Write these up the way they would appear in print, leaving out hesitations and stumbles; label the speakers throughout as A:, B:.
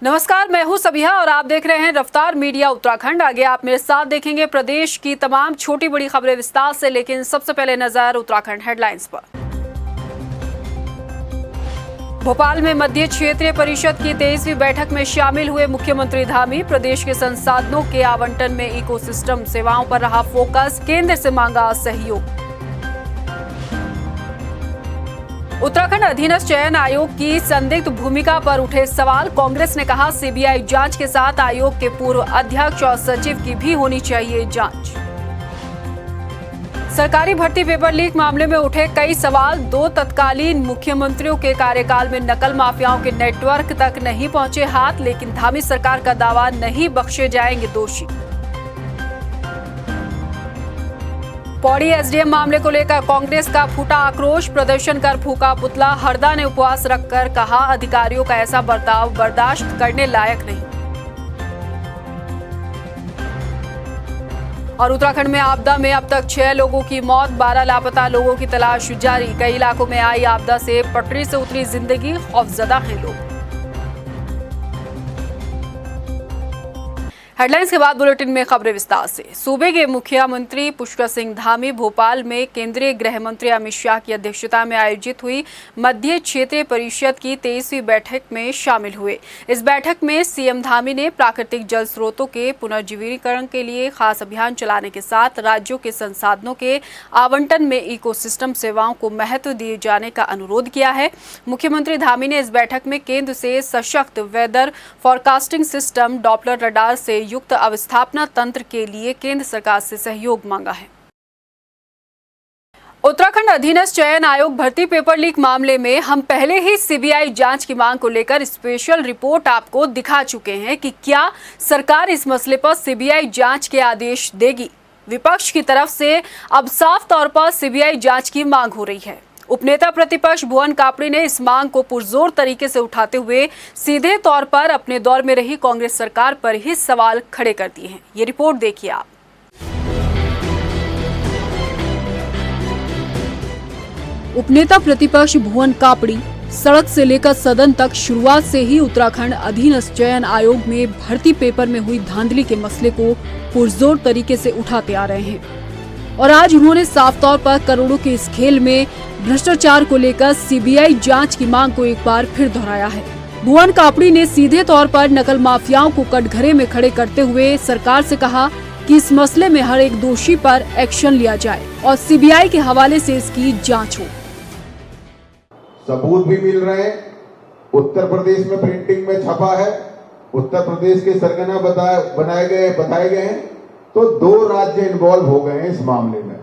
A: नमस्कार, मैं हूं सबिहा और आप देख रहे हैं रफ्तार मीडिया उत्तराखंड। आगे आप मेरे साथ देखेंगे प्रदेश की तमाम छोटी बड़ी खबरें विस्तार से, लेकिन सबसे पहले नजर उत्तराखंड हेडलाइंस पर। भोपाल में मध्य क्षेत्रीय परिषद की 23वीं बैठक में शामिल हुए मुख्यमंत्री धामी। प्रदेश के संसाधनों के आवंटन में इकोसिस्टम सेवाओं पर रहा फोकस, केंद्र से मांगा सहयोग। उत्तराखंड अधीनस्थ चयन आयोग की संदिग्ध भूमिका पर उठे सवाल। कांग्रेस ने कहा सीबीआई जांच के साथ आयोग के पूर्व अध्यक्ष और सचिव की भी होनी चाहिए जांच। सरकारी भर्ती पेपर लीक मामले में उठे कई सवाल। 2 तत्कालीन मुख्यमंत्रियों के कार्यकाल में नकल माफियाओं के नेटवर्क तक नहीं पहुंचे हाथ, लेकिन धामी सरकार का दावा, नहीं बख्शे जाएंगे दोषी। पौड़ी एसडीएम मामले को लेकर कांग्रेस का फूटा आक्रोश, प्रदर्शन कर फूका पुतला। हरदा ने उपवास रखकर कहा अधिकारियों का ऐसा बर्ताव बर्दाश्त करने लायक नहीं। और उत्तराखंड में आपदा में अब तक 6 लोगों की मौत, 12 लापता लोगों की तलाश जारी। कई इलाकों में आई आपदा से पटरी से उतरी जिंदगी, खौफजदा हैं लोग। हेडलाइंस के बाद बुलेटिन में खबरें विस्तार से। सूबे के मुख्यमंत्री पुष्कर सिंह धामी भोपाल में केंद्रीय गृह मंत्री अमित शाह की अध्यक्षता में आयोजित हुई मध्य क्षेत्रीय परिषद की 23वीं बैठक में शामिल हुए। इस बैठक में सीएम धामी ने प्राकृतिक जल स्रोतों के पुनर्जीवीकरण के लिए खास अभियान चलाने के साथ राज्यों के संसाधनों के आवंटन में इकोसिस्टम सेवाओं को महत्व दिए जाने का अनुरोध किया है। मुख्यमंत्री धामी ने इस बैठक में केंद्र से सशक्त weather forecasting system, Doppler radar से युक्त अवस्थापना तंत्र के लिए केंद्र सरकार से सहयोग मांगा है। उत्तराखंड अधीनस्थ चयन आयोग भर्ती पेपर लीक मामले में हम पहले ही सीबीआई जांच की मांग को लेकर स्पेशल रिपोर्ट आपको दिखा चुके हैं कि क्या सरकार इस मसले पर सीबीआई जांच के आदेश देगी। विपक्ष की तरफ से अब साफ तौर पर सीबीआई जांच की मांग हो रही है। उपनेता प्रतिपक्ष भुवन कापड़ी ने इस मांग को पुरजोर तरीके से उठाते हुए सीधे तौर पर अपने दौर में रही कांग्रेस सरकार पर ही सवाल खड़े कर दिए हैं। ये रिपोर्ट देखिए आप। उपनेता प्रतिपक्ष भुवन कापड़ी सड़क से लेकर सदन तक शुरुआत से ही उत्तराखंड अधीनस्थ चयन आयोग में भर्ती पेपर में हुई धांधली के मसले को पुरजोर तरीके से उठाते आ रहे हैं और आज उन्होंने साफ तौर पर करोड़ों के इस खेल में भ्रष्टाचार को लेकर सीबीआई जांच की मांग को एक बार फिर दोहराया है। भुवन कापड़ी ने सीधे तौर पर नकल माफियाओं को कटघरे में खड़े करते हुए सरकार से कहा कि इस मसले में हर एक दोषी पर एक्शन लिया जाए और सीबीआई के हवाले से इसकी जांच हो।
B: सबूत भी मिल रहे हैं। उत्तर प्रदेश में प्रिंटिंग में छपा है, उत्तर प्रदेश के सरगना बताए गए हैं। तो 2 राज्य इन्वॉल्व हो गए हैं इस मामले में।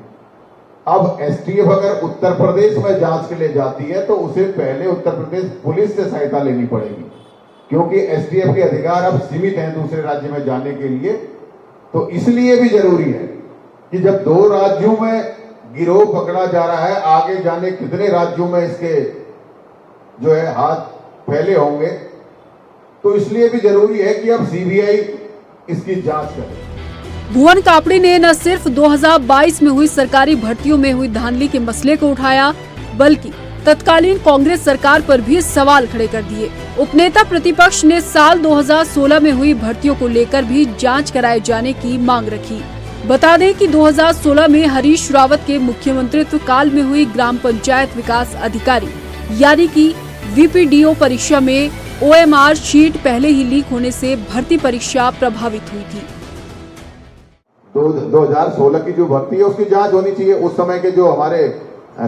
B: अब एसटीएफ अगर उत्तर प्रदेश में जांच के लिए जाती है तो उसे पहले उत्तर प्रदेश पुलिस से सहायता लेनी पड़ेगी, क्योंकि एसटीएफ के अधिकार अब सीमित हैं दूसरे राज्य में जाने के लिए। तो इसलिए भी जरूरी है कि जब 2 राज्यों में गिरोह पकड़ा जा रहा है, आगे जाने कितने राज्यों में इसके जो है हाथ फैले होंगे, तो इसलिए भी जरूरी है कि अब सीबीआई इसकी जांच करे।
A: भुवन कापड़ी ने न सिर्फ 2022 में हुई सरकारी भर्तियों में हुई धांधली के मसले को उठाया, बल्कि तत्कालीन कांग्रेस सरकार पर भी सवाल खड़े कर दिए। उपनेता प्रतिपक्ष ने साल 2016 में हुई भर्तियों को लेकर भी जांच कराए जाने की मांग रखी। बता दें कि 2016 में हरीश रावत के मुख्यमंत्रित्व काल में हुई ग्राम पंचायत विकास अधिकारी यानी कि वीपीडीओ परीक्षा में ओएमआर शीट पहले ही लीक होने से भर्ती परीक्षा प्रभावित हुई थी।
B: 2016 की जो भर्ती है उसकी जांच होनी चाहिए। उस समय के जो हमारे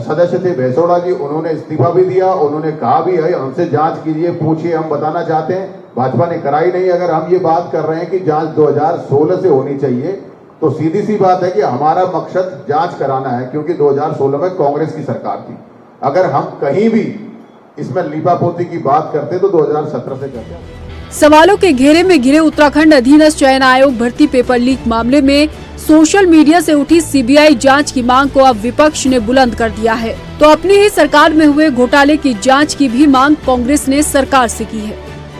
B: सदस्य थे भैसोड़ा जी, उन्होंने इस्तीफा भी दिया, उन्होंने कहा भी है हमसे जांच कीजिए, पूछिए, हम बताना चाहते हैं। भाजपा ने कराई नहीं। अगर हम ये बात कर रहे हैं कि जांच 2016 से होनी चाहिए, तो सीधी सी बात है कि हमारा मकसद जांच कराना है, क्योंकि 2016 में कांग्रेस की सरकार थी। अगर हम कहीं भी इसमें लीपापोती की बात करते तो 2017 से करते।
A: सवालों के घेरे में घिरे उत्तराखंड अधीनस्थ चयन आयोग भर्ती पेपर लीक मामले में सोशल मीडिया से उठी सीबीआई जांच की मांग को अब विपक्ष ने बुलंद कर दिया है। तो अपनी ही सरकार में हुए घोटाले की जांच की भी मांग कांग्रेस ने सरकार से की है।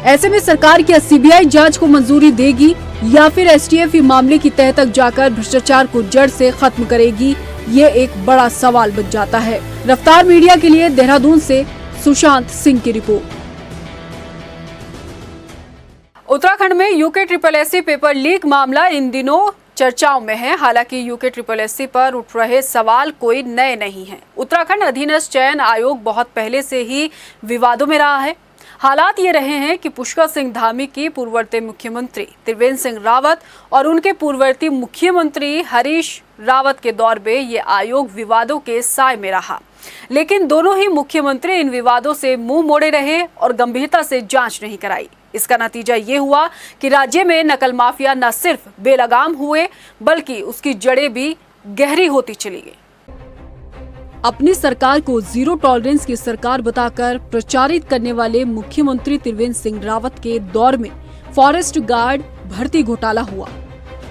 A: ऐसे में सरकार क्या सीबीआई जांच को मंजूरी देगी या फिर एसटीएफ मामले की तह तक जाकर भ्रष्टाचार को जड़ से खत्म करेगी, ये एक बड़ा सवाल बन जाता है। रफ्तार मीडिया के लिए देहरादून से सुशांत सिंह की रिपोर्ट। उत्तराखंड में UKSSC पेपर लीक मामला इन दिनों चर्चाओं में है। हालांकि UKSSC पर उठ रहे सवाल कोई नए नहीं हैं। उत्तराखंड अधीनस्थ चयन आयोग बहुत पहले से ही विवादों में रहा है। हालात ये रहे हैं कि पुष्कर सिंह धामी की पूर्ववर्ती मुख्यमंत्री त्रिवेंद्र सिंह रावत और उनके पूर्ववर्ती मुख्यमंत्री हरीश रावत के दौर में ये आयोग विवादों के साए में रहा, लेकिन दोनों ही मुख्यमंत्री इन विवादों से मुंह मोड़े रहे और गंभीरता से जांच नहीं कराई। इसका नतीजा ये हुआ कि राज्य में नकल माफिया न सिर्फ बेलगाम हुए बल्कि उसकी जड़ें भी गहरी होती चली गई। अपनी सरकार को जीरो टॉलरेंस की सरकार बताकर प्रचारित करने वाले मुख्यमंत्री त्रिवेंद्र सिंह रावत के दौर में फॉरेस्ट गार्ड भर्ती घोटाला हुआ।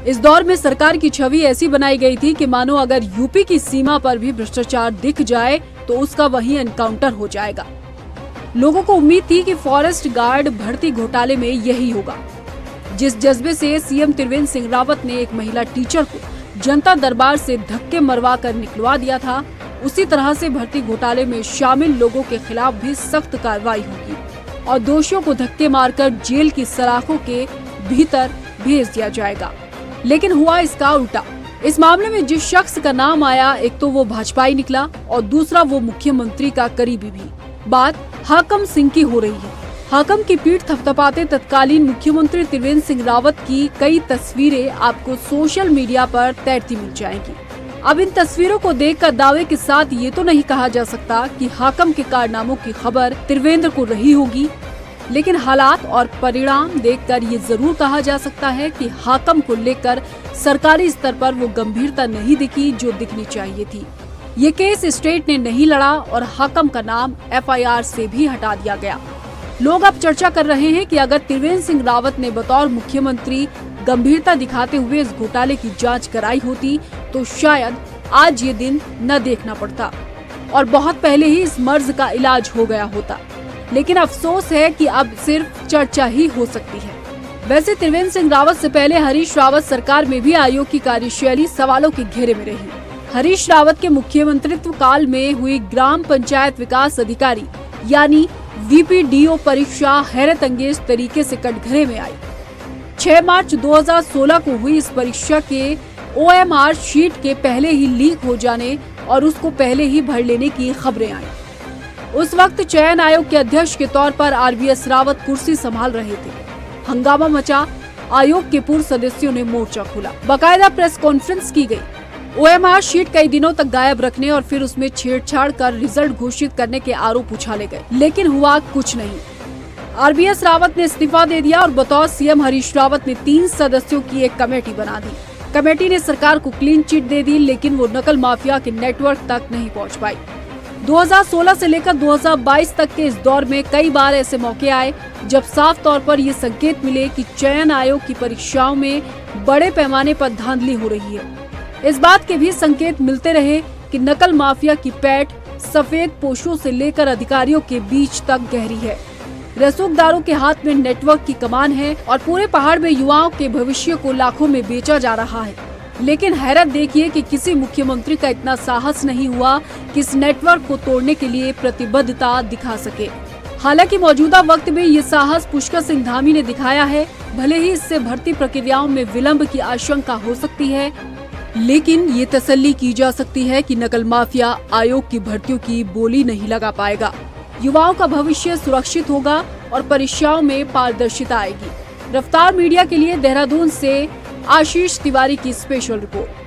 A: इस दौर में सरकार की छवि ऐसी बनाई गई थी कि मानो अगर यूपी की सीमा पर भी भ्रष्टाचार दिख जाए तो उसका वहीं एनकाउंटर हो जाएगा। लोगों को उम्मीद थी कि फॉरेस्ट गार्ड भर्ती घोटाले में यही होगा। जिस जज्बे से सीएम त्रिवेंद्र सिंह रावत ने एक महिला टीचर को जनता दरबार से धक्के मरवा कर निकलवा दिया था, उसी तरह से भर्ती घोटाले में शामिल लोगों के खिलाफ भी सख्त कार्रवाई होगी और दोषियों को धक्के मारकर जेल की सलाखों के भीतर भेज दिया जाएगा। लेकिन हुआ इसका उल्टा। इस मामले में जिस शख्स का नाम आया, एक तो वो भाजपाई निकला और दूसरा वो मुख्यमंत्री का करीबी भी। बात हाकम सिंह की हो रही है। हाकम की पीठ थपथपाते तत्कालीन मुख्यमंत्री त्रिवेंद्र सिंह रावत की कई तस्वीरें आपको सोशल मीडिया पर तैरती मिल जाएंगी। अब इन तस्वीरों को देखकर दावे के साथ ये तो नहीं कहा जा सकता कि हाकम के कारनामों की खबर त्रिवेंद्र को रही होगी, लेकिन हालात और परिणाम देखकर ये जरूर कहा जा सकता है कि हाकम को लेकर सरकारी स्तर पर वो गंभीरता नहीं दिखी जो दिखनी चाहिए थी। ये केस स्टेट ने नहीं लड़ा और हाकम का नाम FIR से भी हटा दिया गया। लोग अब चर्चा कर रहे हैं कि अगर त्रिवेंद्र सिंह रावत ने बतौर मुख्यमंत्री गंभीरता दिखाते हुए इस घोटाले की जांच कराई होती तो शायद आज ये दिन न देखना पड़ता और बहुत पहले ही इस मर्ज का इलाज हो गया होता। लेकिन अफसोस है कि अब सिर्फ चर्चा ही हो सकती है। वैसे त्रिवेंद्र सिंह रावत से पहले हरीश रावत सरकार में भी आयोग की कार्यशैली सवालों के घेरे में रही। हरीश रावत के मुख्यमंत्रित्व काल में हुई ग्राम पंचायत विकास अधिकारी यानी VPDO परीक्षा हैरत अंगेज तरीके से कटघरे में आई। 6 मार्च 2016 को हुई इस परीक्षा के OMR शीट के पहले ही लीक हो जाने और उसको पहले ही भर लेने की खबरें आई। उस वक्त चयन आयोग के अध्यक्ष के तौर पर RBS रावत कुर्सी संभाल रहे थे। हंगामा मचा, आयोग के पूर्व सदस्यों ने मोर्चा खोला, बाकायदा प्रेस कॉन्फ्रेंस की गई। OMR शीट कई दिनों तक गायब रखने और फिर उसमें छेड़छाड़ कर रिजल्ट घोषित करने के आरोप उछाले गए, लेकिन हुआ कुछ नहीं। RBS रावत ने इस्तीफा दे दिया और बतौर CM हरीश रावत ने 3 सदस्यों की एक कमेटी बना दी। कमेटी ने सरकार को क्लीन चिट दे दी, लेकिन वो नकल माफिया के नेटवर्क तक नहीं पहुंच पाई। 2016 से लेकर 2022 तक के इस दौर में कई बार ऐसे मौके आए जब साफ तौर पर ये संकेत मिले कि चयन आयोग की परीक्षाओं में बड़े पैमाने पर धांधली हो रही है। इस बात के भी संकेत मिलते रहे कि नकल माफिया की पैठ सफेद पोशों से लेकर अधिकारियों के बीच तक गहरी है। रसूखदारों के हाथ में नेटवर्क की कमान है और पूरे पहाड़ में युवाओं के भविष्य को लाखों में बेचा जा रहा है। लेकिन हैरत देखिए कि किसी मुख्यमंत्री का इतना साहस नहीं हुआ कि इस नेटवर्क को तोड़ने के लिए प्रतिबद्धता दिखा सके। हालांकि मौजूदा वक्त में ये साहस पुष्कर सिंह धामी ने दिखाया है। भले ही इससे भर्ती प्रक्रियाओं में विलंब की आशंका हो सकती है, लेकिन ये तसल्ली की जा सकती है कि नकल माफिया आयोग की भर्तियों की बोली नहीं लगा पाएगा। युवाओं का भविष्य सुरक्षित होगा और परीक्षाओं में पारदर्शिता आएगी। रफ्तार मीडिया के लिए देहरादून से आशीष तिवारी की special report.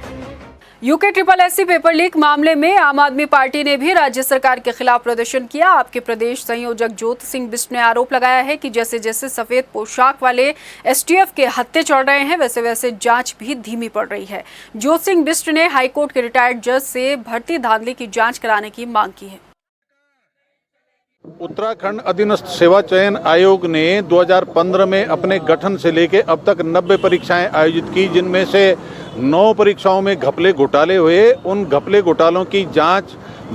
A: UKSSC paper leak मामले में आम आदमी पार्टी ने भी राज्य सरकार के खिलाफ प्रदर्शन किया। आपके प्रदेश संयोजक ज्योति सिंह बिष्ट ने आरोप लगाया है कि जैसे जैसे सफेद पोशाक वाले STF के हत्थे चढ़ रहे हैं, वैसे वैसे जांच भी धीमी पड़ रही है। ज्योति सिंह बिष्ट ने हाईकोर्ट के रिटायर्ड जज से भर्ती धांधली की जांच कराने की मांग की है।
C: उत्तराखंड अधीनस्थ सेवा चयन आयोग ने 2015 में अपने गठन से लेकर अब तक 90 परीक्षाएं आयोजित की, जिनमें से 9 परीक्षाओं में घपले घोटाले हुए। उन घपले घोटालों की जांच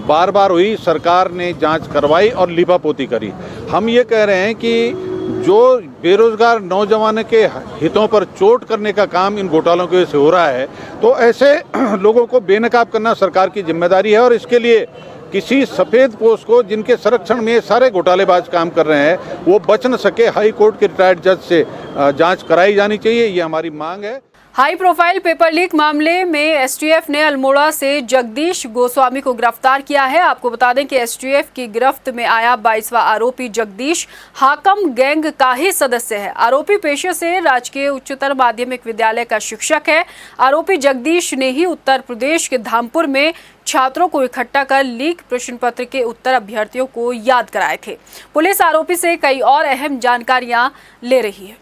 C: बार बार हुई, सरकार ने जांच करवाई और लिपापोती करी। हम ये कह रहे हैं कि जो बेरोजगार नौजवान के हितों पर चोट करने का काम इन घोटालों की वजह से हो रहा है, तो ऐसे लोगों को बेनकाब करना सरकार की जिम्मेदारी है और इसके लिए किसी सफेद पोस्ट को जिनके संरक्षण में सारे घोटालेबाज काम कर रहे हैं वो बच न सके। हाई कोर्ट के रिटायर्ड जज से जांच कराई जानी चाहिए, ये हमारी मांग है।
A: हाई प्रोफाइल पेपर लीक मामले में एसटीएफ ने अल्मोड़ा से जगदीश गोस्वामी को गिरफ्तार किया है। आपको बता दें कि एसटीएफ की गिरफ्त में आया 22वां आरोपी जगदीश हाकम गैंग का ही सदस्य है। आरोपी पेशे से राजकीय उच्चतर माध्यमिक विद्यालय का शिक्षक है। आरोपी जगदीश ने ही उत्तर प्रदेश के धामपुर में छात्रों को इकट्ठा कर लीक प्रश्न पत्र के उत्तर अभ्यर्थियों को याद कराए थे। पुलिस आरोपी से कई और अहम जानकारियां ले रही है।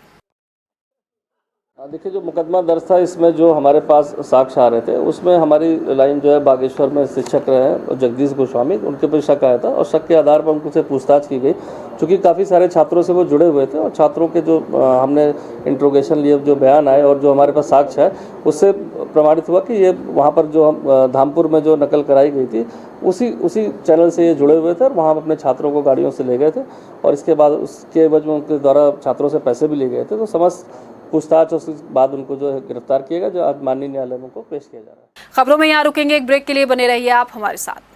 D: देखिए, जो मुकदमा दर्ज था इसमें जो हमारे पास साक्ष्य आ रहे थे उसमें हमारी लाइन जो है बागेश्वर में शिक्षक रहे हैं जगदीश गोस्वामी, उनके पर शक आया था और शक के आधार पर उनसे पूछताछ की गई। चूँकि काफ़ी सारे छात्रों से वो जुड़े हुए थे और छात्रों के जो हमने इंट्रोगेशन लिए, जो बयान आए और जो हमारे पास साक्ष्य है उससे प्रमाणित हुआ कि ये वहाँ पर जो धामपुर में जो नकल कराई गई थी उसी चैनल से ये जुड़े हुए थे और वहाँ हम अपने छात्रों को गाड़ियों से ले गए थे और इसके बाद उसके एवज में उनके द्वारा छात्रों से पैसे भी लिए गए थे। तो समस्त पूछताछ उसके बाद उनको जो है गिरफ्तार किया गया, जो आज माननीय न्यायालय में को पेश किया जा रहा है।
A: खबरों में यहाँ रुकेंगे, एक ब्रेक के लिए बने रहिए आप हमारे साथ।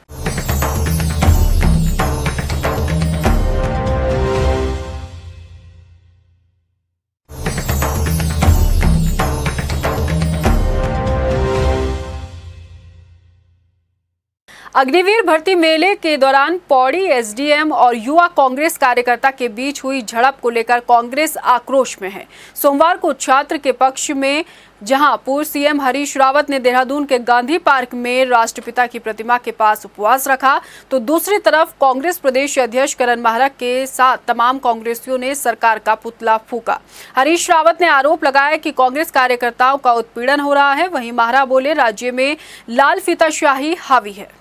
A: अग्निवीर भर्ती मेले के दौरान पौड़ी एसडीएम और युवा कांग्रेस कार्यकर्ता के बीच हुई झड़प को लेकर कांग्रेस आक्रोश में है। सोमवार को छात्र के पक्ष में जहां पूर्व सीएम हरीश रावत ने देहरादून के गांधी पार्क में राष्ट्रपिता की प्रतिमा के पास उपवास रखा, तो दूसरी तरफ कांग्रेस प्रदेश अध्यक्ष करण माहरा के साथ तमाम कांग्रेसियों ने सरकार का पुतला फूंका। हरीश रावत ने आरोप लगाया कि कांग्रेस कार्यकर्ताओं का उत्पीड़न हो रहा है। वहीं माहरा बोले, राज्य में लाल फीताशाही हावी है।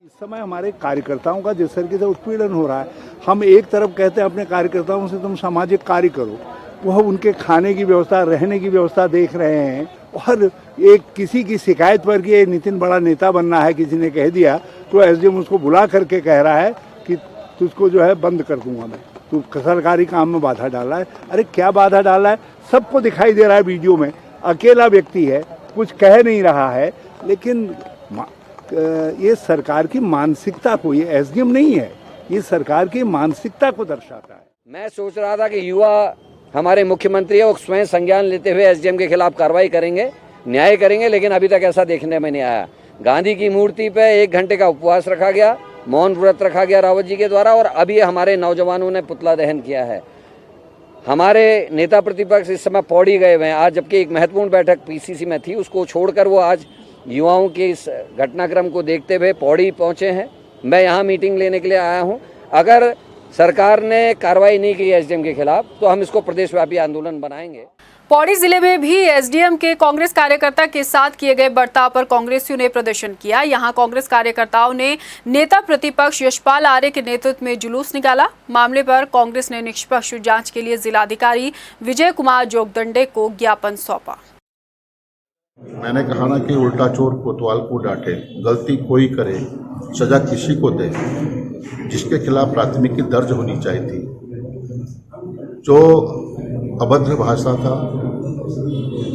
E: इस समय हमारे कार्यकर्ताओं का जिस तरीके से उत्पीड़न हो रहा है, हम एक तरफ कहते हैं अपने कार्यकर्ताओं से तुम सामाजिक कार्य करो, वह उनके खाने की व्यवस्था, रहने की व्यवस्था देख रहे हैं और एक किसी की शिकायत पर कि नितिन बड़ा नेता बनना है किसी ने कह दिया तो एसडीएम उसको बुला करके कह रहा है कि तुझको जो है बंद कर दूंगा मैं, तू सरकारी काम में बाधा डाला है। अरे क्या बाधा डाला है, सबको दिखाई दे रहा है वीडियो में। अकेला व्यक्ति है, कुछ कह नहीं रहा है, लेकिन ये सरकार की मानसिकता को, ये एसडीएम नहीं है, ये सरकार की मानसिकता को दर्शाता है।
F: मैं सोच रहा था कि युवा हमारे मुख्यमंत्री है, वो स्वयं संज्ञान लेते हुए एसडीएम के खिलाफ कार्रवाई करेंगे, न्याय करेंगे, लेकिन अभी तक ऐसा देखने में नहीं आया। गांधी की मूर्ति पे 1 घंटे का उपवास रखा गया, मौन व्रत रखा गया रावत जी के द्वारा और अभी हमारे नौजवानों ने पुतला दहन किया है। हमारे नेता प्रतिपक्ष इस समय पौड़ी गए हुए हैं आज, जबकि एक महत्वपूर्ण बैठक पीसीसी में थी, उसको छोड़कर वो आज युवाओं के इस घटनाक्रम को देखते हुए पौड़ी पहुंचे हैं। मैं यहां मीटिंग लेने के लिए आया हूं। अगर सरकार ने कार्रवाई नहीं की एसडीएम के खिलाफ तो हम इसको प्रदेशव्यापी आंदोलन बनाएंगे।
A: पौड़ी जिले में भी एसडीएम के कांग्रेस कार्यकर्ता के साथ किए गए बर्ताव पर कांग्रेसियों ने प्रदर्शन किया। यहां कांग्रेस कार्यकर्ताओं ने नेता प्रतिपक्ष यशपाल आर्य के नेतृत्व में जुलूस निकाला। मामले पर कांग्रेस ने निष्पक्ष जांच के लिए जिलाधिकारी विजय कुमार जोगदंडे को ज्ञापन सौंपा।
G: मैंने कहा ना कि उल्टा चोर कोतवाल को डांटे, गलती कोई करे सजा किसी को दे, जिसके खिलाफ प्राथमिकी दर्ज होनी चाहिए थी। जो अभद्र भाषा का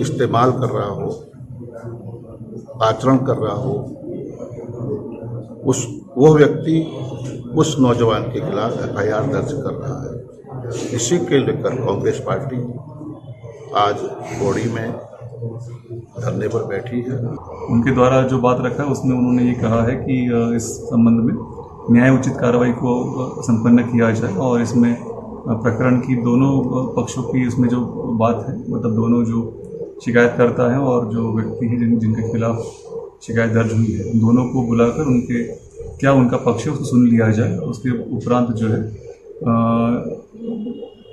G: इस्तेमाल कर रहा हो, आचरण कर रहा हो, वो व्यक्ति उस नौजवान के खिलाफ एफआईआर दर्ज कर रहा है। इसी के लेकर कांग्रेस पार्टी आज पौड़ी में धरने पर बैठी है।
H: उनके द्वारा जो बात रखा है उसमें उन्होंने ये कहा है कि इस संबंध में न्याय उचित कार्रवाई को संपन्न किया जाए और इसमें प्रकरण की दोनों पक्षों की इसमें जो बात है, मतलब दोनों जो शिकायतकर्ता हैं और जो व्यक्ति हैं जिनके खिलाफ शिकायत दर्ज हुई है, दोनों को बुलाकर उनके क्या उनका पक्ष है उसको सुन लिया जाए। उसके उपरांत जो है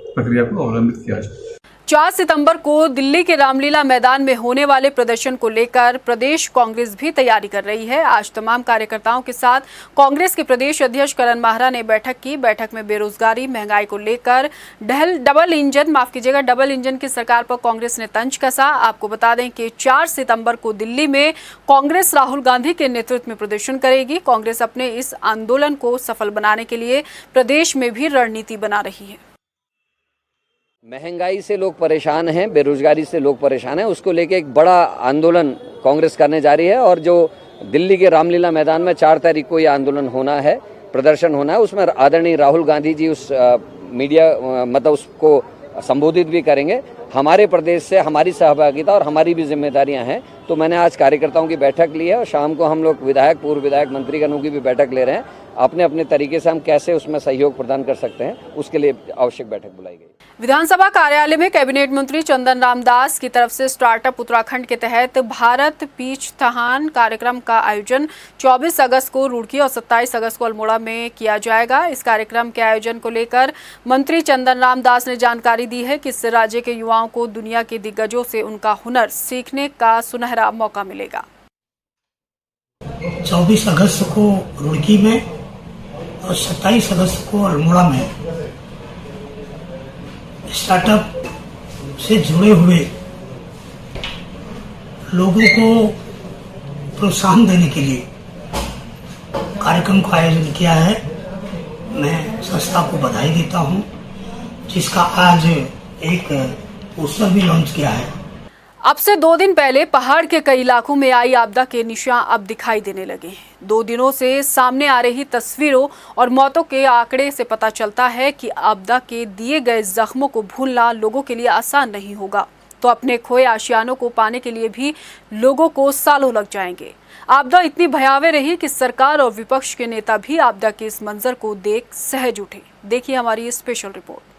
H: प्रक्रिया को अवलंबित किया जाए।
A: 4 सितंबर को दिल्ली के रामलीला मैदान में होने वाले प्रदर्शन को लेकर प्रदेश कांग्रेस भी तैयारी कर रही है। आज तमाम कार्यकर्ताओं के साथ कांग्रेस के प्रदेश अध्यक्ष करण माहरा ने बैठक की। बैठक में बेरोजगारी, महंगाई को लेकर डबल इंजन की सरकार पर कांग्रेस ने तंज कसा। आपको बता दें कि 4 सितंबर को दिल्ली में कांग्रेस राहुल गांधी के नेतृत्व में प्रदर्शन करेगी। कांग्रेस अपने इस आंदोलन को सफल बनाने के लिए प्रदेश में भी रणनीति बना रही है।
F: महंगाई से लोग परेशान हैं, बेरोजगारी से लोग परेशान हैं, उसको लेके एक बड़ा आंदोलन कांग्रेस करने जा रही है और जो दिल्ली के रामलीला मैदान में 4 तारीख को ये आंदोलन होना है, प्रदर्शन होना है। उसमें आदरणीय राहुल गांधी जी उस मीडिया मतलब उसको संबोधित भी करेंगे। हमारे प्रदेश से हमारी सहभागिता और हमारी भी जिम्मेदारियां हैं। तो मैंने आज कार्यकर्ताओं की बैठक ली है और शाम को हम लोग विधायक, पूर्व विधायक, मंत्रीगणों की भी बैठक ले रहे हैं। अपने अपने तरीके से हम कैसे उसमें सहयोग प्रदान कर सकते हैं, उसके लिए आवश्यक बैठक बुलाई गई।
A: विधानसभा कार्यालय में कैबिनेट मंत्री चंदन राम दास की तरफ से स्टार्टअप उत्तराखंड के तहत भारत पीच थहान कार्यक्रम का आयोजन 24 अगस्त को रुड़की और 27 अगस्त को अल्मोड़ा में किया जाएगा। इस कार्यक्रम के आयोजन को लेकर मंत्री चंदन राम दास ने जानकारी दी है कि इससे राज्य के युवाओं को दुनिया के दिग्गजों से उनका हुनर सीखने का सुनहरा मौका मिलेगा।
I: 24 अगस्त को रुड़की में और 27 अगस्त को अल्मोड़ा में स्टार्टअप से जुड़े हुए लोगों को प्रोत्साहन देने के लिए कार्यक्रम का आयोजन किया है। मैं संस्था को बधाई देता हूं, जिसका आज एक पोस्टर भी लॉन्च किया है।
A: अब से 2 दिन पहले पहाड़ के कई इलाकों में आई आपदा के निशान अब दिखाई देने लगे हैं। 2 दिनों से सामने आ रही तस्वीरों और मौतों के आंकड़े से पता चलता है कि आपदा के दिए गए जख्मों को भूलना लोगों के लिए आसान नहीं होगा, तो अपने खोए आशियानों को पाने के लिए भी लोगों को सालों लग जाएंगे। आपदा इतनी भयावह रही कि सरकार और विपक्ष के नेता भी आपदा के इस मंजर को देख सहज उठे। देखिए हमारी ये स्पेशल रिपोर्ट।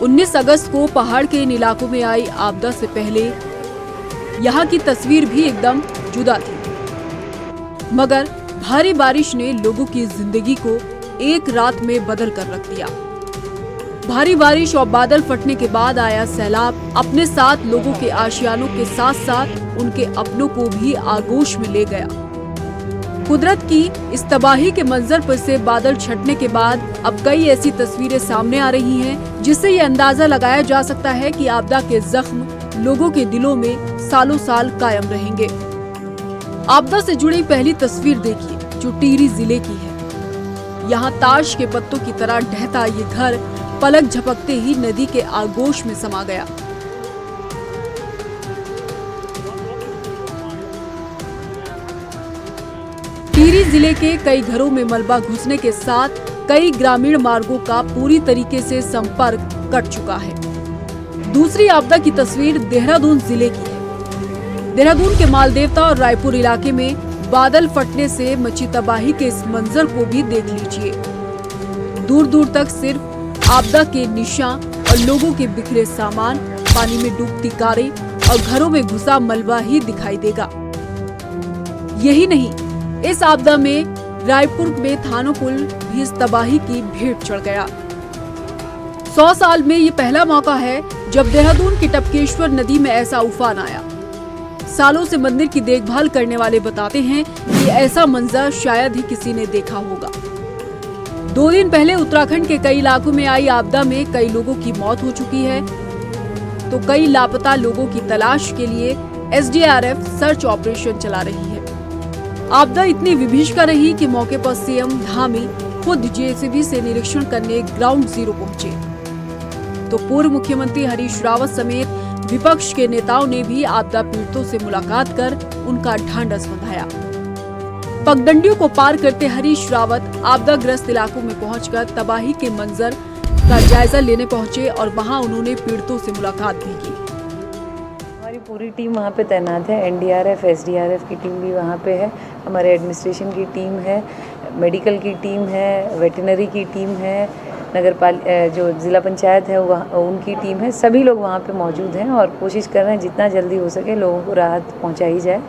A: उन्नीस अगस्त को पहाड़ के इन इलाकों में आई आपदा से पहले यहाँ की तस्वीर भी एकदम जुदा थी, मगर भारी बारिश ने लोगों की जिंदगी को एक रात में बदल कर रख दिया। भारी बारिश और बादल फटने के बाद आया सैलाब अपने साथ लोगों के आशियानों के साथ साथ उनके अपनों को भी आगोश में ले गया। कुदरत की इस तबाही के मंजर पर से बादल छटने के बाद अब कई ऐसी तस्वीरें सामने आ रही हैं, जिससे ये अंदाजा लगाया जा सकता है कि आपदा के जख्म लोगों के दिलों में सालों साल कायम रहेंगे। आपदा से जुड़ी पहली तस्वीर देखिए, जो टिहरी जिले की है। यहाँ ताश के पत्तों की तरह ढहता ये घर पलक झपकते ही नदी के आगोश में समा गया। टिहरी जिले के कई घरों में मलबा घुसने के साथ कई ग्रामीण मार्गों का पूरी तरीके से संपर्क कट चुका है। दूसरी आपदा की तस्वीर देहरादून जिले की है। देहरादून के मालदेवता और रायपुर इलाके में बादल फटने से मची तबाही के इस मंजर को भी देख लीजिए। दूर दूर तक सिर्फ आपदा के निशान और लोगों के बिखरे सामान, पानी में डूबती कारें और घरों में घुसा मलबा ही दिखाई देगा। यही नहीं, इस आपदा में रायपुर में थानों पुल भी इस तबाही की भेंट चढ़ गया। 100 साल में ये पहला मौका है जब देहरादून की टपकेश्वर नदी में ऐसा उफान आया। सालों से मंदिर की देखभाल करने वाले बताते हैं कि ऐसा मंजर शायद ही किसी ने देखा होगा। 2 दिन पहले उत्तराखंड के कई इलाकों में आई आपदा में कई लोगों की मौत हो चुकी है, तो कई लापता लोगों की तलाश के लिए SDRF सर्च ऑपरेशन चला रही है। आपदा इतनी विभीषिका रही कि मौके पर सीएम धामी खुद JCB से निरीक्षण करने ग्राउंड जीरो पहुंचे, तो पूर्व मुख्यमंत्री हरीश रावत समेत विपक्ष के नेताओं ने भी आपदा पीड़ितों से मुलाकात कर उनका ढांढस बंधाया। पगडंडियों को पार करते हरीश रावत आपदाग्रस्त इलाकों में पहुंचकर तबाही के मंजर का जायजा लेने पहुंचे और वहां उन्होंने पीड़ितों से मुलाकात भी की।
J: हमारी पूरी टीम वहाँ पे तैनात है। NDRF, SDRF की टीम भी वहाँ पे है, हमारे एडमिनिस्ट्रेशन की टीम है, मेडिकल की टीम है, वेटनरी की टीम है, जो जिला पंचायत है वहाँ उनकी टीम है। सभी लोग वहाँ पे मौजूद हैं और कोशिश कर रहे हैं जितना जल्दी हो सके लोगों को राहत पहुँचाई जाए।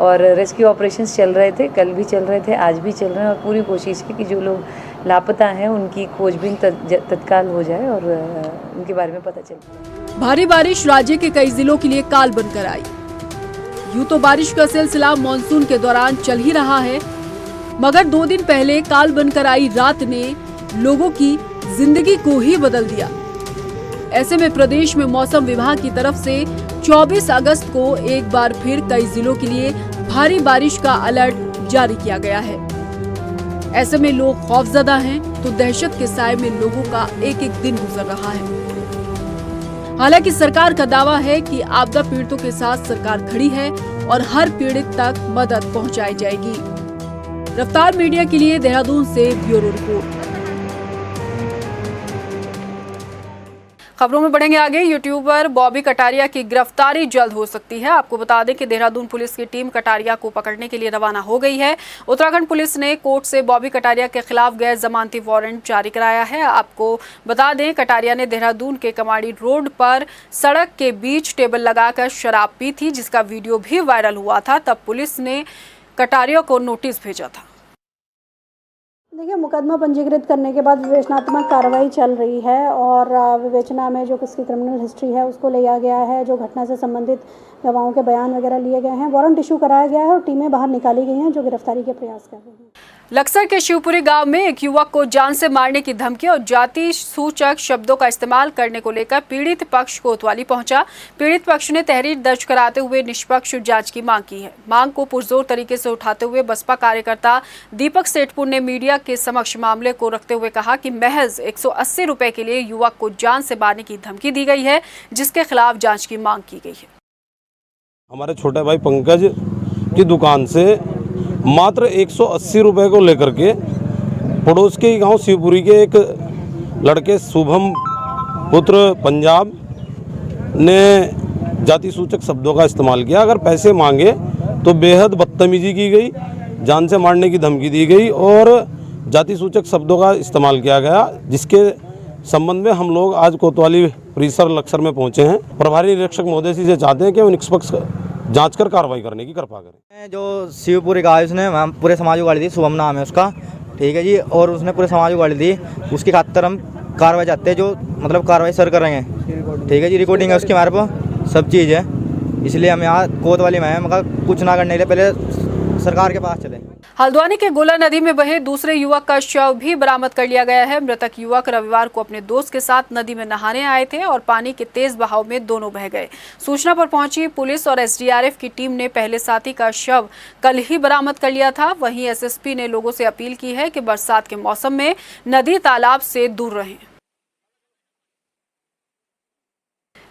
J: और रेस्क्यू ऑपरेशंस चल रहे थे, कल भी चल रहे थे, आज भी चल रहे हैं और पूरी कोशिश है कि जो लोग लापता हैं उनकी खोजबीन तत्काल हो जाए और उनके बारे में पता चले।
A: भारी बारिश राज्य के कई जिलों के लिए काल बनकर आई। यूं तो बारिश का सिलसिला मानसून के दौरान चल ही रहा है, मगर 2 दिन पहले काल बनकर आई रात ने लोगों की जिंदगी को ही बदल दिया। ऐसे में प्रदेश में मौसम विभाग की तरफ से 24 अगस्त को एक बार फिर कई जिलों के लिए भारी बारिश का अलर्ट जारी किया गया है। ऐसे में लोग खौफजदा हैं तो दहशत के साए में लोगों का एक एक दिन गुजर रहा है। हालांकि सरकार का दावा है कि आपदा पीड़ितों के साथ सरकार खड़ी है और हर पीड़ित तक मदद पहुंचाई जाएगी। रफ्तार मीडिया के लिए देहरादून से ब्यूरो रिपोर्ट। खबरों में बढ़ेंगे आगे। यूट्यूबर बॉबी कटारिया की गिरफ्तारी जल्द हो सकती है। आपको बता दें कि देहरादून पुलिस की टीम कटारिया को पकड़ने के लिए रवाना हो गई है। उत्तराखंड पुलिस ने कोर्ट से बॉबी कटारिया के खिलाफ गैर जमानती वारंट जारी कराया है। आपको बता दें कटारिया ने देहरादून के कमाड़ी रोड पर सड़क के बीच टेबल लगाकर शराब पी थी, जिसका वीडियो भी वायरल हुआ था। तब पुलिस ने कटारिया को नोटिस भेजा था।
K: देखिए, मुकदमा पंजीकृत करने के बाद विवेचनात्मक कार्रवाई चल रही है और विवेचना में जो किसकी क्रिमिनल हिस्ट्री है उसको लिया गया है, जो घटना से संबंधित गवाहों के बयान वगैरह लिए गए हैं, वारंट इशू कराया गया है और टीमें बाहर निकाली गई हैं जो गिरफ्तारी के प्रयास कर रही हैं।
A: लक्सर के शिवपुरी गांव में एक युवक को जान से मारने की धमकी और जाति सूचक शब्दों का इस्तेमाल करने को लेकर पीड़ित पक्ष कोतवाली पहुंचा। पीड़ित पक्ष ने तहरीर दर्ज कराते हुए निष्पक्ष जांच की मांग की है। मांग को पुरजोर तरीके से उठाते हुए बसपा कार्यकर्ता दीपक सेठपुर ने मीडिया के समक्ष मामले को रखते हुए कहा कि महज 180 रुपए के लिए युवक को जान से मारने की धमकी दी गई है, जिसके खिलाफ जाँच की मांग की गई है।
L: हमारे छोटे भाई पंकज की दुकान से मात्र 180 रुपए को लेकर के पड़ोस के गांव शिवपुरी के एक लड़के शुभम पुत्र पंजाब ने जाति सूचक शब्दों का इस्तेमाल किया। अगर पैसे मांगे तो बेहद बदतमीजी की गई, जान से मारने की धमकी दी गई और जाति सूचक शब्दों का इस्तेमाल किया गया, जिसके संबंध में हम लोग आज कोतवाली परिसर लक्सर में पहुंचे हैं। प्रभारी निरीक्षक महोदय से चाहते हैं कि वो निष्पक्ष जांच कर कार्रवाई करने की कृपा करें।
M: जो शिवपुरी का है उसने पूरे समाज को गाली दी, शुभम नाम है उसका, ठीक है जी, और उसने पूरे समाज को गाली दी। उसकी खातिर हम कार्रवाई चाहते हैं, जो मतलब कार्रवाई सर करेंगे, ठीक है जी। रिकॉर्डिंग है उसकी हमारे पास, सब चीज़ है, इसलिए हम यहाँ कोतवाली में हैं। मगर कुछ ना करने के लिए पहले सरकार के पास चले।
A: हल्द्वानी के गोला नदी में बहे दूसरे युवक का शव भी बरामद कर लिया गया है। मृतक युवक रविवार को अपने दोस्त के साथ नदी में नहाने आए थे और पानी के तेज बहाव में दोनों बह गए। सूचना पर पहुंची पुलिस और एसडीआरएफ की टीम ने पहले साथी का शव कल ही बरामद कर लिया था। वहीं एसएसपी ने लोगों से अपील की है कि बरसात के मौसम में नदी तालाब से दूर रहें।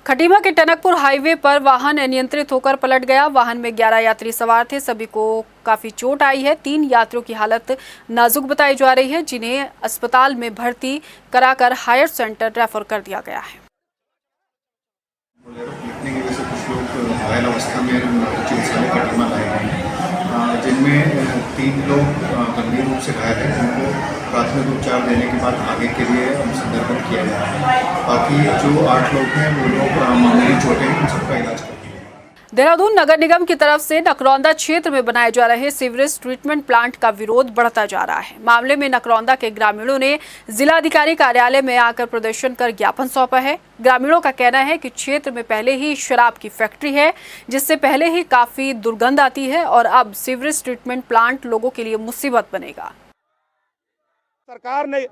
A: खटीमा के टनकपुर हाईवे पर वाहन अनियंत्रित होकर पलट गया। वाहन में 11 यात्री सवार थे, सभी को काफी चोट आई है। 3 यात्रियों की हालत नाजुक बताई जा रही है, जिन्हें अस्पताल में भर्ती कराकर हायर सेंटर रेफर कर दिया गया है।
N: पलटने की वजह से कुछ लोग घायल अवस्था में चिकित्सालय खटीमा लाए गए हैं, जिनमें 3 लोग गंभीर रूप से घायल हैं, जिनको प्राथमिक उपचार देने के बाद आगे के लिए संदर्भित किया जा रहा है। बाकी जो 8 लोग हैं वो लोग मामूली चोटें हैं, उन सबका इलाज कर दिया।
A: देहरादून नगर निगम की तरफ से नकरौंदा क्षेत्र में बनाए जा रहे सीवरेज ट्रीटमेंट प्लांट का विरोध बढ़ता जा रहा है। मामले में नकरौंदा के ग्रामीणों ने जिलाधिकारी कार्यालय में आकर प्रदर्शन कर ज्ञापन सौंपा है। ग्रामीणों का कहना है कि क्षेत्र में पहले ही शराब की फैक्ट्री है, जिससे पहले ही काफी दुर्गंध आती है और अब सीवरेज ट्रीटमेंट प्लांट लोगों के लिए मुसीबत बनेगा।
O: सरकार ने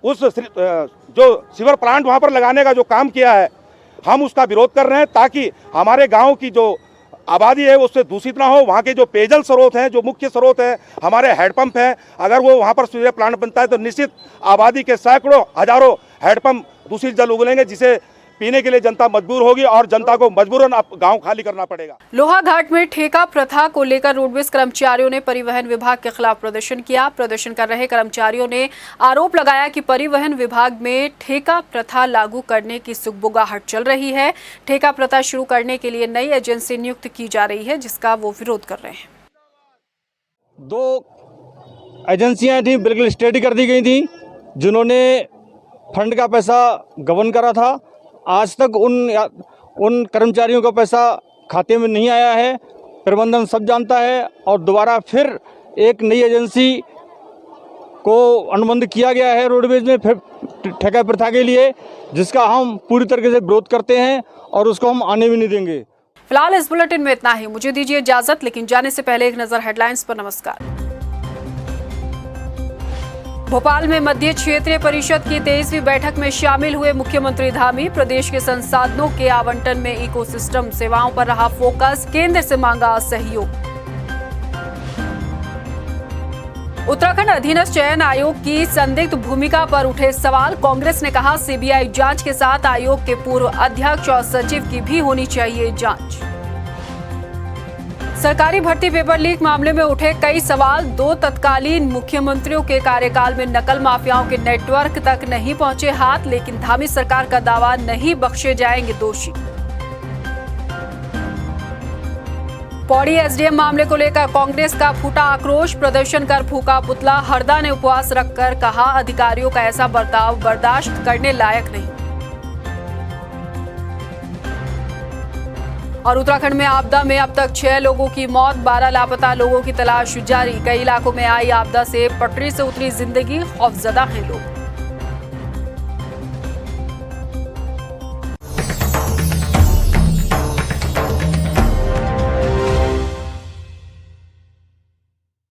O: उस जो सीवर प्लांट वहां पर लगाने का जो काम किया है, हम उसका विरोध कर रहे हैं, ताकि हमारे गांव की जो आबादी है उससे दूषित ना हो। वहाँ के जो पेयजल स्रोत हैं, जो मुख्य स्रोत हैं, हमारे हैंडपंप हैं, अगर वो वहाँ पर सीवरेज प्लांट बनता है तो निश्चित आबादी के सैकड़ों हजारों हैंडपंप दूषित जल उगलेंगे, जिसे पीने के लिए जनता मजबूर होगी और जनता को मजबूरन गांव खाली करना पड़ेगा।
A: लोहा घाट में ठेका प्रथा को लेकर रोडवेज कर्मचारियों ने परिवहन विभाग के खिलाफ प्रदर्शन किया। प्रदर्शन कर रहे कर्मचारियों ने आरोप लगाया कि परिवहन विभाग में ठेका प्रथा लागू करने की सुगबुगाहट चल रही है। ठेका प्रथा शुरू करने के लिए नई एजेंसी नियुक्त की जा रही है, जिसका वो विरोध कर रहे हैं।
P: 2 एजेंसियां थी, बिल्कुल स्टडी कर दी गई थी, जिन्होंने फंड का पैसा गबन करा था। आज तक उन कर्मचारियों का पैसा खाते में नहीं आया है, प्रबंधन सब जानता है। और दोबारा फिर एक नई एजेंसी को अनुबंध किया गया है रोडवेज में फिर ठेका प्रथा के लिए, जिसका हम पूरी तरीके से विरोध करते हैं और उसको हम आने भी नहीं देंगे।
A: फिलहाल इस बुलेटिन में इतना ही। मुझे दीजिए इजाजत, लेकिन जाने से पहले एक नजर हेडलाइंस पर। नमस्कार। भोपाल में मध्य क्षेत्रीय परिषद की 23वीं बैठक में शामिल हुए मुख्यमंत्री धामी। प्रदेश के संसाधनों के आवंटन में इकोसिस्टम सेवाओं पर रहा फोकस, केंद्र से मांगा सहयोग। उत्तराखंड अधीनस्थ चयन आयोग की संदिग्ध भूमिका पर उठे सवाल। कांग्रेस ने कहा सीबीआई जांच के साथ आयोग के पूर्व अध्यक्ष और सचिव की भी होनी चाहिए जांच। सरकारी भर्ती पेपर लीक मामले में उठे कई सवाल। 2 तत्कालीन मुख्यमंत्रियों के कार्यकाल में नकल माफियाओं के नेटवर्क तक नहीं पहुंचे हाथ, लेकिन धामी सरकार का दावा नहीं बख्शे जाएंगे दोषी। पौड़ी एसडीएम मामले को लेकर कांग्रेस का फूटा आक्रोश। प्रदर्शन कर फूका पुतला। हरदा ने उपवास रखकर कहा अधिकारियों का ऐसा बर्ताव बर्दाश्त करने लायक नहीं। और उत्तराखंड में आपदा में अब तक 6 लोगों की मौत, 12 लापता लोगों की तलाश जारी। कई इलाकों में आई आपदा से पटरी से उतरी जिंदगी, खौफजदा हैं लोग।